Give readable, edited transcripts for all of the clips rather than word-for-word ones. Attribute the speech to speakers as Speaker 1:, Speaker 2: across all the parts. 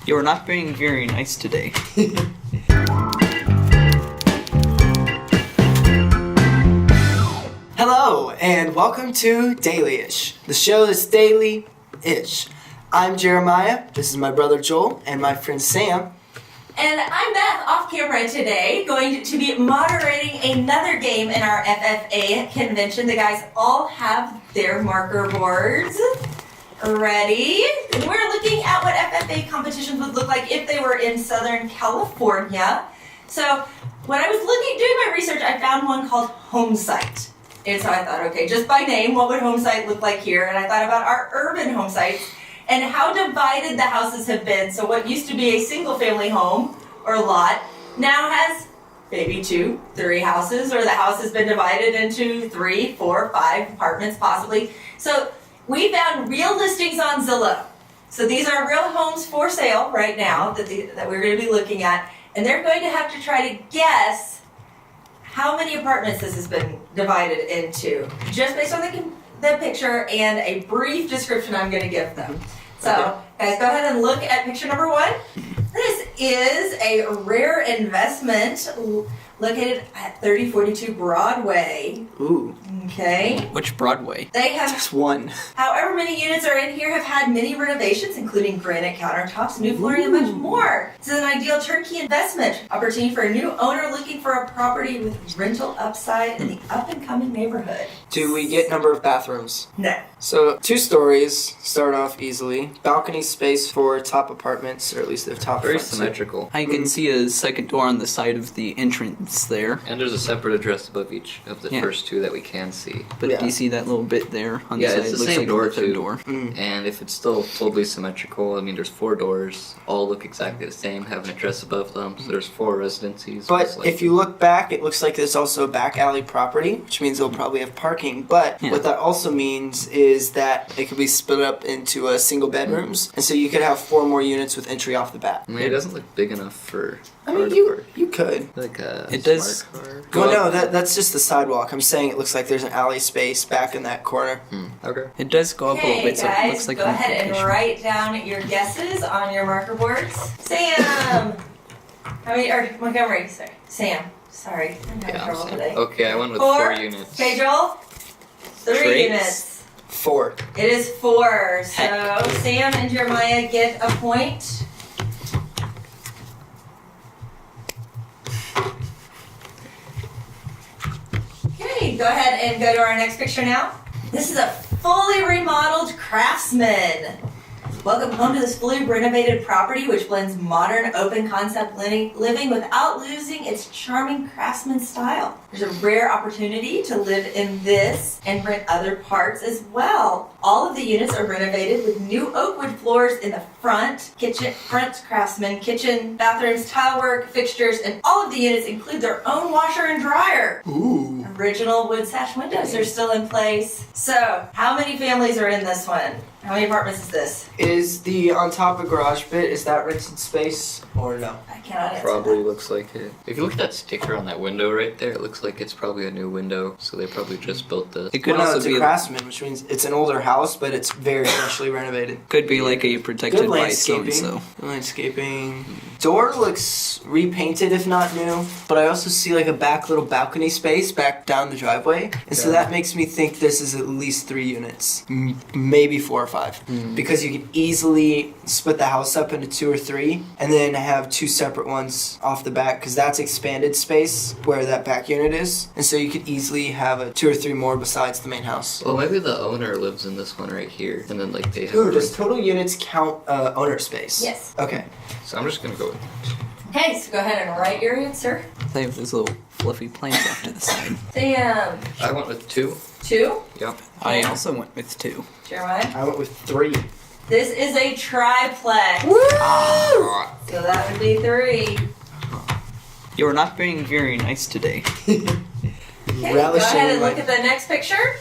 Speaker 1: You are not being very nice today.
Speaker 2: Hello, and welcome to Dailyish, the show that's daily-ish. I'm Jeremiah, this is my brother Joel, and my friend Sam.
Speaker 3: And I'm Beth, off camera today, going to be moderating another game in our FFA convention. The guys all have their marker boards ready. And we're looking at what FFA competitions would look like if they were in Southern California. So when I was doing my research, I found one called Homesite. And so I thought, okay, just by name, what would Homesite look like here? And I thought about our urban home sites and how divided the houses have been. So what used to be a single family home or lot now has maybe 2, 3 houses, or the house has been divided into 3, 4, 5 apartments possibly. So we found real listings on Zillow. So these are real homes for sale right now that we're going to be looking at. And they're going to have to try to guess how many apartments this has been divided into, just based on the picture and a brief description I'm going to give them. So, guys, go ahead and look at picture number 1. This is a rare investment located at 3042 Broadway.
Speaker 2: Ooh.
Speaker 3: Okay.
Speaker 1: Which Broadway?
Speaker 3: They have
Speaker 2: Just one.
Speaker 3: However many units are in here have had many renovations, including granite countertops, new flooring, and much more. This is an ideal turnkey investment opportunity for a new owner looking for a property with rental upside in the up-and-coming neighborhood.
Speaker 2: Do we get number of bathrooms?
Speaker 3: No.
Speaker 2: So 2 stories, start off easily. Balcony space for top apartments, or at least the top
Speaker 4: Very
Speaker 2: front.
Speaker 4: symmetrical.
Speaker 1: I can see a second door on the side of the entrance there.
Speaker 4: And there's a separate address above each of the first 2 that we can see.
Speaker 1: But
Speaker 2: Yeah.
Speaker 1: do you see that little bit there on the
Speaker 4: Yeah,
Speaker 1: side?
Speaker 4: it's the
Speaker 1: Looks
Speaker 4: same
Speaker 1: like
Speaker 4: door,
Speaker 1: the third
Speaker 4: too.
Speaker 1: door.
Speaker 4: And if it's still totally symmetrical, I mean, there's 4 doors, all look exactly the same, have an address above them, so there's 4 residencies.
Speaker 2: But if you look back, it looks like there's also a back alley property, which means they'll probably have parking. But what that also means is that it could be split up into single bedrooms, and so you could have 4 more units with entry off the bat.
Speaker 4: I mean, it doesn't look big enough for
Speaker 2: I mean, you could.
Speaker 4: like a
Speaker 1: It does
Speaker 4: smart car.
Speaker 2: Well, no, that's just the sidewalk. I'm saying it looks like there's an alley space back in that corner.
Speaker 4: Okay.
Speaker 1: It does go up a little
Speaker 3: Okay,
Speaker 1: bit, so it
Speaker 3: guys,
Speaker 1: looks like
Speaker 3: go
Speaker 1: an
Speaker 3: ahead and
Speaker 1: application.
Speaker 3: write down your guesses on your marker boards. Sam! or Montgomery, sorry. Sam, sorry. I'm having
Speaker 4: Yeah,
Speaker 3: trouble today.
Speaker 4: Okay, I went with
Speaker 3: 4
Speaker 4: 4 units.
Speaker 3: Okay, Joel? 3
Speaker 1: Traits.
Speaker 3: units.
Speaker 2: 4.
Speaker 3: It is 4. So Sam and Jeremiah get a point. Okay, go ahead and go to our next picture now. This is a fully remodeled Craftsman. Welcome home to this fully renovated property, which blends modern, open concept living without losing its charming craftsman style. There's a rare opportunity to live in this and rent other parts as well. All of the units are renovated with new oak wood floors in the front craftsman kitchen, bathrooms, tile work, fixtures, and all of the units include their own washer and dryer.
Speaker 2: Ooh.
Speaker 3: Original wood sash windows are still in place. So, how many families are in this one? How many apartments is this?
Speaker 2: Is the on top of garage bit, is that rented space or no?
Speaker 3: I cannot answer
Speaker 4: Probably
Speaker 3: that.
Speaker 4: looks like it. If you look at that sticker on that window right there, it looks like it's probably a new window, so they probably just built this.
Speaker 1: It could
Speaker 2: Well, no,
Speaker 1: also
Speaker 2: it's
Speaker 1: be
Speaker 2: a Craftsman, which means it's an older house, but it's very freshly renovated.
Speaker 1: could be like a protected
Speaker 2: Good
Speaker 1: by so and
Speaker 2: landscaping.
Speaker 1: so.
Speaker 2: Good landscaping. Door looks repainted, if not new, but I also see like a back little balcony space back down the driveway, and so that makes me think this is at least 3 units, maybe 4 or 5, because you could easily split the house up into 2 or 3, and then have 2 separate ones off the back, because that's expanded space where that back unit is, and so you could easily have 2 or 3 more besides the main house.
Speaker 4: Well, maybe the owner lives in this one right here, and then like they have.
Speaker 2: Ooh, does total units count owner space?
Speaker 3: Yes.
Speaker 2: Okay.
Speaker 4: So I'm just gonna go with.
Speaker 3: Okay, so go ahead and write your answer.
Speaker 1: They have those little fluffy plants off to the side.
Speaker 3: Sam,
Speaker 4: I went with 2.
Speaker 3: 2.
Speaker 4: Yep.
Speaker 1: I also went with 2.
Speaker 3: Jeremiah.
Speaker 2: I went with 3.
Speaker 3: This is a triplex. So that would be 3.
Speaker 1: You are not being very nice today.
Speaker 3: Okay, go ahead and look at the next picture.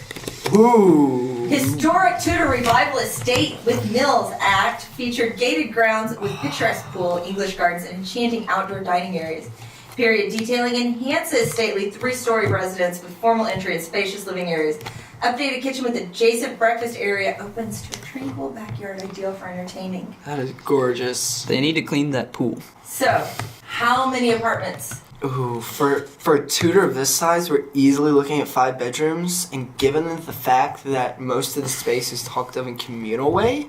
Speaker 2: Ooh.
Speaker 3: Historic Tudor Revival Estate with Mills Act featured gated grounds with picturesque pool, English gardens, and enchanting outdoor dining areas. Period detailing enhances stately 3-story residence with formal entry and spacious living areas. Updated kitchen with adjacent breakfast area opens to a tranquil backyard, ideal for entertaining.
Speaker 2: That is gorgeous.
Speaker 1: They need to clean that pool.
Speaker 3: So, how many apartments?
Speaker 2: Ooh, for a Tudor of this size, we're easily looking at 5 bedrooms, and given the fact that most of the space is talked of in communal way,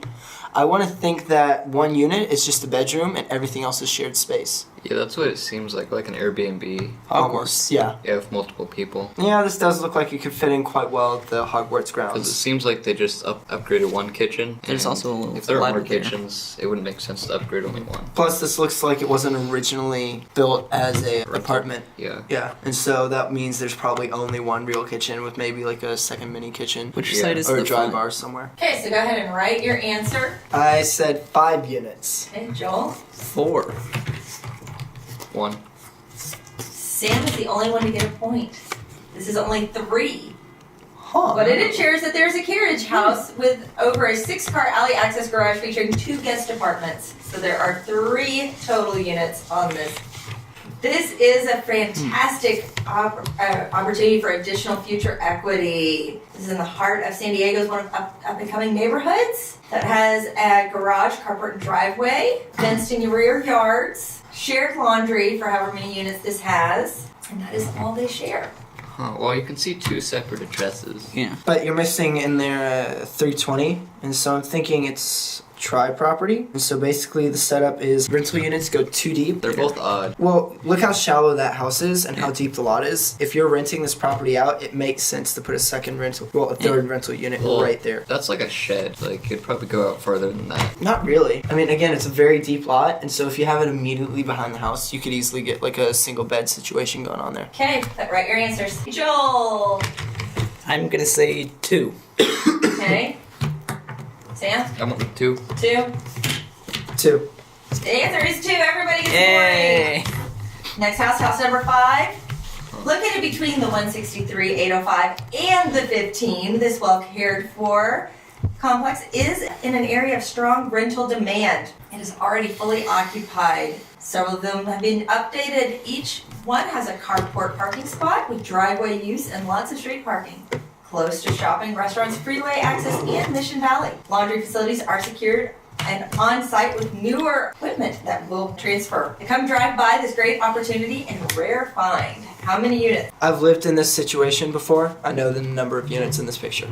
Speaker 2: I want to think that 1 unit is just a bedroom and everything else is shared space.
Speaker 4: Yeah, that's what it seems like an Airbnb.
Speaker 2: Almost, yeah.
Speaker 4: Yeah, with multiple people.
Speaker 2: Yeah, this does look like it could fit in quite well at the Hogwarts
Speaker 4: Because it
Speaker 2: grounds.
Speaker 4: seems like they just upgraded one kitchen.
Speaker 1: There's
Speaker 4: and
Speaker 1: also a little
Speaker 4: if there were more
Speaker 1: ladder there.
Speaker 4: kitchens, it wouldn't make sense to upgrade only one.
Speaker 2: Plus, this looks like it wasn't originally built as a apartment.
Speaker 4: Yeah.
Speaker 2: Yeah, and so that means there's probably only 1 real kitchen with maybe like a second mini kitchen.
Speaker 1: Which
Speaker 4: Yeah.
Speaker 1: side is
Speaker 2: Or
Speaker 1: the
Speaker 2: a dry
Speaker 1: front?
Speaker 2: bar somewhere.
Speaker 3: Okay, so go ahead and write your answer.
Speaker 2: I said 5 units.
Speaker 3: Okay, Joel.
Speaker 1: 4.
Speaker 4: 1.
Speaker 3: Sam is the only one to get a point. This is only 3.
Speaker 2: Huh.
Speaker 3: What it ensures that there's a carriage house with over a 6-car alley access garage featuring 2 guest apartments. So there are 3 total units on this. This is a fantastic opportunity for additional future equity. This is in the heart of San Diego's one of up-and-coming neighborhoods that has a garage, carport, and driveway, fenced in your rear yards, shared laundry for however many units this has, and that is all they share.
Speaker 4: Huh. Well, you can see 2 separate addresses.
Speaker 1: Yeah.
Speaker 2: But you're missing in there 320, and so I'm thinking it's tri-property. And so basically the setup is rental units go 2 deep.
Speaker 4: They're both odd.
Speaker 2: Well, look how shallow that house is and how deep the lot is. If you're renting this property out, it makes sense to put a third rental unit
Speaker 4: Well,
Speaker 2: right there.
Speaker 4: That's like a shed. Like, it'd probably go out further than that.
Speaker 2: Not really. I mean, again, it's a very deep lot, and so if you have it immediately behind the house, you could easily get like a single bed situation going on there.
Speaker 3: Okay, write your answers. Joel.
Speaker 1: I'm gonna say 2.
Speaker 3: Okay. Sam?
Speaker 4: I want 2.
Speaker 3: 2.
Speaker 2: 2.
Speaker 3: The answer is 2. Everybody gets
Speaker 1: Yay!
Speaker 3: 1. Next house number 5. Located between the 163, 805, and the 15, this well cared for complex is in an area of strong rental demand. It is already fully occupied. Several of them have been updated. Each one has a carport parking spot with driveway use and lots of street parking. Close to shopping, restaurants, freeway access, and Mission Valley. Laundry facilities are secured and on site with newer equipment that will transfer. Come drive by this great opportunity and rare find. How many units?
Speaker 2: I've lived in this situation before. I know the number of units in this picture.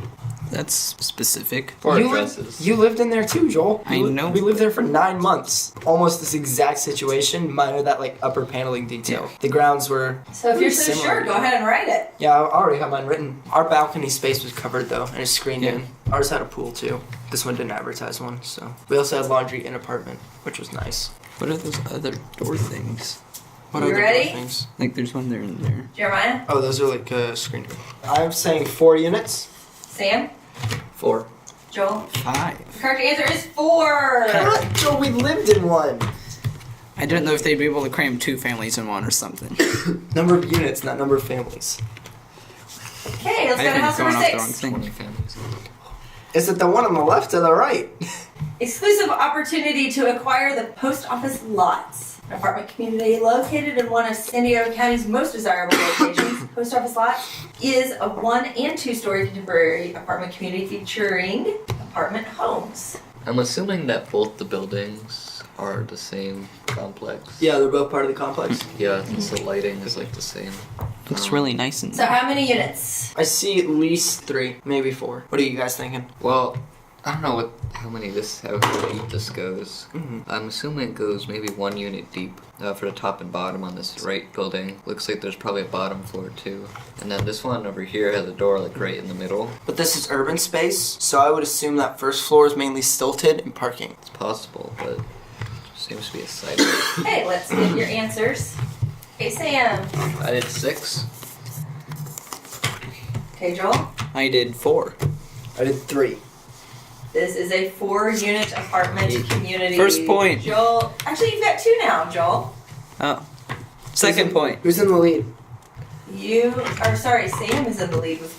Speaker 1: That's specific.
Speaker 4: 4
Speaker 2: you
Speaker 4: addresses.
Speaker 2: You lived in there too, Joel.
Speaker 1: I know.
Speaker 2: We lived there for 9 months. Almost this exact situation, minor that like upper paneling detail.
Speaker 1: Yeah.
Speaker 2: The grounds were
Speaker 3: So if you're so
Speaker 2: similar.
Speaker 3: sure, go ahead and write it.
Speaker 2: Yeah, I already have mine written. Our balcony space was covered though, and it's screened
Speaker 1: Yeah.
Speaker 2: in. Ours had a pool too. This one didn't advertise one, so. We also had laundry in apartment, which was nice.
Speaker 1: What are those other door things?
Speaker 2: What
Speaker 3: You
Speaker 2: other
Speaker 3: ready?
Speaker 2: things?
Speaker 1: Like there's one there and there.
Speaker 3: Jeremiah?
Speaker 2: Oh, those are like screened. I'm saying 4 units.
Speaker 3: Sam?
Speaker 4: 4.
Speaker 3: Joel?
Speaker 1: 5.
Speaker 3: The correct answer is 4.
Speaker 2: Joel, we lived in one.
Speaker 1: I don't know if they'd be able to cram 2 families in one or something.
Speaker 2: Number of units, not number of families.
Speaker 3: Okay, let's
Speaker 1: I
Speaker 3: go to
Speaker 1: think
Speaker 3: house
Speaker 1: going
Speaker 3: number
Speaker 1: off the wrong
Speaker 3: 6.
Speaker 1: thing.
Speaker 4: 20 families.
Speaker 2: Is it the one on the left or the right?
Speaker 3: Exclusive opportunity to acquire the post office lots. An apartment community located in one of San Diego County's most desirable locations. Post office lots is a 1 and 2 story contemporary apartment community featuring apartment homes.
Speaker 4: I'm assuming that both the buildings are the same complex.
Speaker 2: Yeah, they're both part of the complex.
Speaker 4: Yeah, since the lighting is like the same.
Speaker 1: Looks really nice and
Speaker 3: So how many units?
Speaker 2: I see at least 3, maybe 4. What are you guys thinking?
Speaker 4: Well, I don't know how deep this goes. I'm assuming it goes maybe 1 unit deep for the top and bottom on this right building. Looks like there's probably a bottom floor too. And then this one over here has a door like right in the middle.
Speaker 2: But this is urban space, so I would assume that first floor is mainly stilted and parking.
Speaker 4: It's possible, but it seems to be a side.
Speaker 3: Okay, let's get your answers. Okay, Sam.
Speaker 4: I did 6.
Speaker 3: Okay, Joel.
Speaker 1: I did 4.
Speaker 2: I did 3.
Speaker 3: This is a 4-unit apartment community.
Speaker 1: First point.
Speaker 3: Joel. Actually, you've got 2 now, Joel.
Speaker 1: Oh. Second point.
Speaker 2: Who's in the lead?
Speaker 3: Sam is in the lead with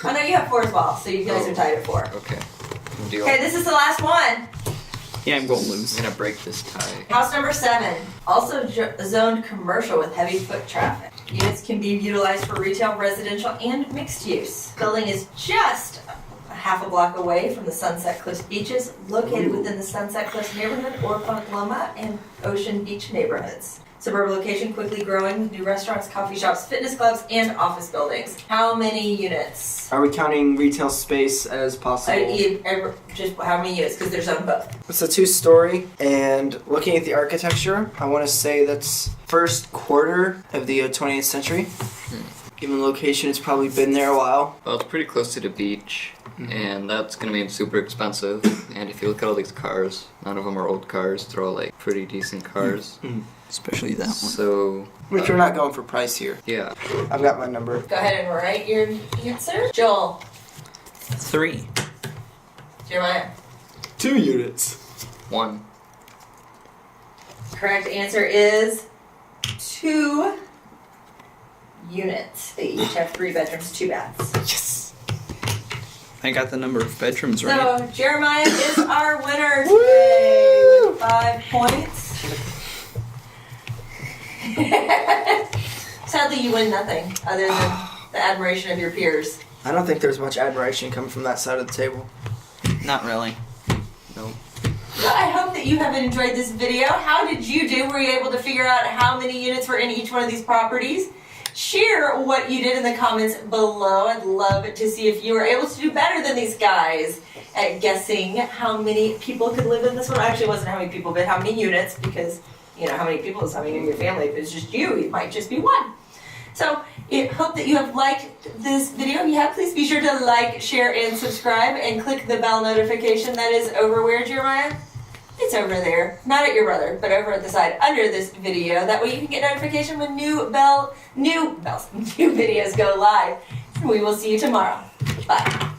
Speaker 3: 4. Oh no, you have 4 as well, so you guys are tied at 4.
Speaker 4: Okay. Deal.
Speaker 3: Okay, this is the last one.
Speaker 1: Yeah, I'm going to lose.
Speaker 4: I'm gonna break this tie.
Speaker 3: House number 7, also zoned commercial with heavy foot traffic. Units can be utilized for retail, residential, and mixed use. Building is just a half a block away from the Sunset Cliffs beaches, located within the Sunset Cliffs neighborhood, Orpont Loma, and Ocean Beach neighborhoods. Suburban location quickly growing with new restaurants, coffee shops, fitness clubs, and office buildings. How many units?
Speaker 2: Are we counting retail space as possible?
Speaker 3: Just how many units? Because there's on both.
Speaker 2: It's a 2-story, and looking at the architecture, I want to say that's first quarter of the 20th century. Given the location, it's probably been there a while.
Speaker 4: Well, it's pretty close to the beach, and that's gonna mean super expensive. And if you look at all these cars, none of them are old cars. They're all like pretty decent cars.
Speaker 1: Especially that one.
Speaker 4: So,
Speaker 2: Which we're not going for price here.
Speaker 4: yeah.
Speaker 2: I've got my number.
Speaker 3: Go ahead and write your answer. Joel.
Speaker 1: 3.
Speaker 3: Jeremiah.
Speaker 2: 2 units.
Speaker 4: 1.
Speaker 3: Correct answer is 2 units. They each have 3 bedrooms, 2 baths.
Speaker 2: Yes.
Speaker 1: I got the number of bedrooms right.
Speaker 3: So Jeremiah is our winner today with 5 points. Sadly, you win nothing other than the admiration of your peers.
Speaker 2: I don't think there's much admiration coming from that side of the table.
Speaker 1: Not really.
Speaker 2: No.
Speaker 3: So I hope that you have enjoyed this video. How did you do? Were you able to figure out how many units were in each one of these properties? Share what you did in the comments below. I'd love to see if you were able to do better than these guys at guessing how many people could live in this one. Actually, it wasn't how many people, but how many units, because you know how many people is how many in your family. If it's just you, it might just be 1. So I hope that you have liked this video. If you have, please be sure to like, share, and subscribe, and click the bell notification. That is over where, Jeremiah? It's over there. Not at your brother, but over at the side under this video. That way you can get notification when new videos go live. And we will see you tomorrow. Bye.